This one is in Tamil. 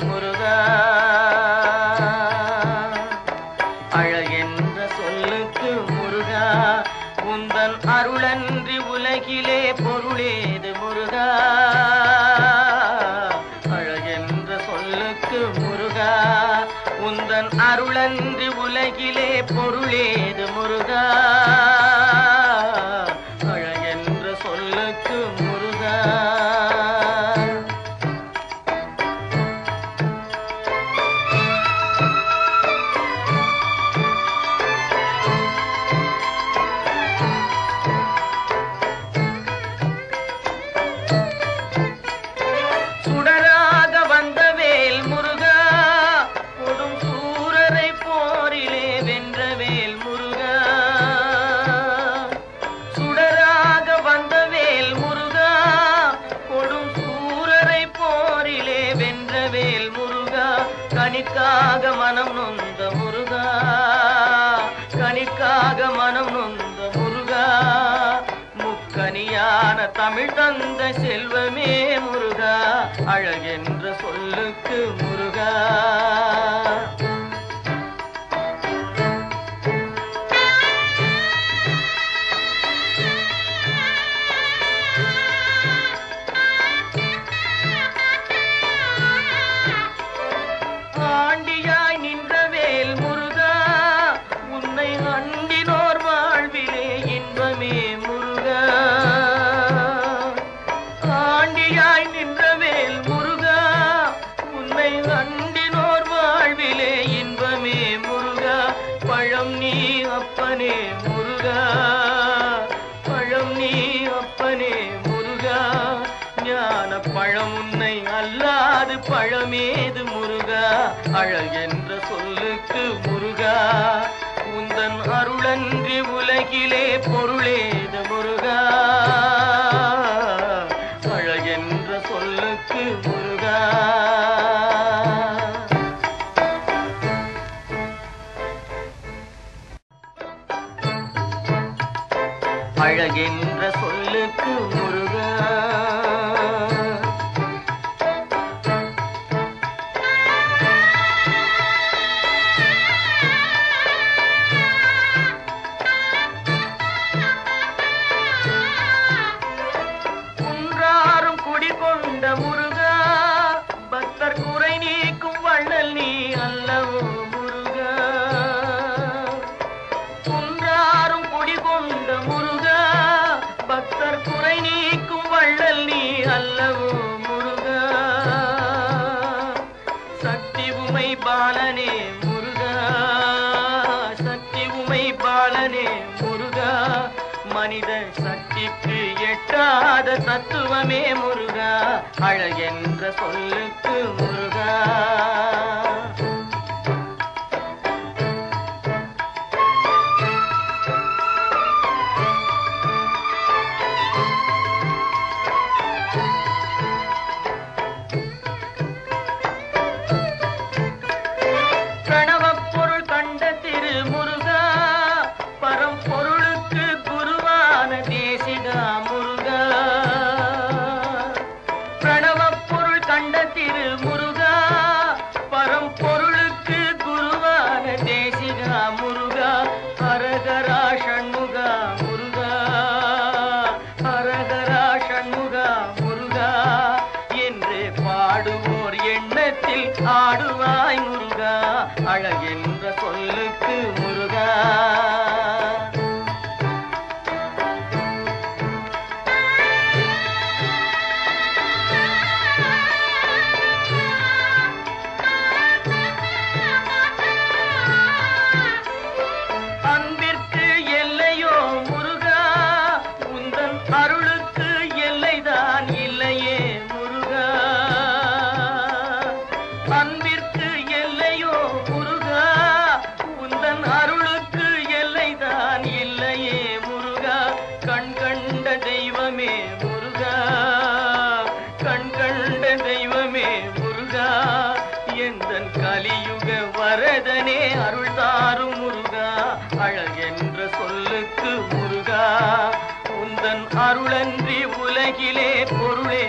முருகா அழகென்ற சொல்லுக்கு முருகா உந்தன் அருளன்றி உலகிலே பொருளேது முருகா அழகென்ற சொல்லுக்கு முருகா உந்தன் அருளன்றி உலகிலே பொருளேது முருகா அழகென்ற சொல்லுக்கு முருகா கனிக்காக மனம் நொந்த முருகா கனிக்காக மனம் நொந்த முருகா முக்கனியான தமிழ் தந்த செல்வமே முருகா அழகென்ற சொல்லுக்கு முருகா பழம் நீ அப்பனே முருகா பழம் நீ அப்பனே முருகா ஞான பழம் உன்னை அல்லாது பழமேது முருகா அழகென்ற சொல்லுக்கு முருகா உந்தன் அருளன்றி உலகிலே பொருளேது முருகா அழகென்ற சொல்லுக்கு முருகா அழகென்ற சொல்லுக்கு முருகா குன்றாரும் குடிகொண்ட முருகா பக்தர் குறை நீக்கும் வள்ளல் நீ அல்லவோ முருகா குன்றாரும் குடிகொண்ட முருகா பக்தர் குறை நீக்கும் வள்ளல் நீ அல்லவோ முருகா சக்தி உமை பாலனே முருகா சக்தி உமை பாலனே முருகா மனித சக்திக்கு எட்டாத தத்துவமே முருகா அழகென்ற சொல்லுக்கு முருகா ஆடுவாய் முருகா அழகென்ற சொல்லுக்கு முருகா அன்பிற்கு எல்லையோ முருகா உந்தன் அருளுக்கு எல்லைதான் இல்லையே முருகா அன்பிற்கு எல்லையோ முருகா உந்தன் அருளுக்கு எல்லைதான் இல்லையே முருகா கண் கண்ட தெய்வமே முருகா கண் கண்ட தெய்வமே முருகா எந்தன் கலியுக வரதனே அருள் தாரும் முருகா அழகென்ற சொல்லுக்கு முருகா உந்தன் அருளன்றி உலகிலே பொருளே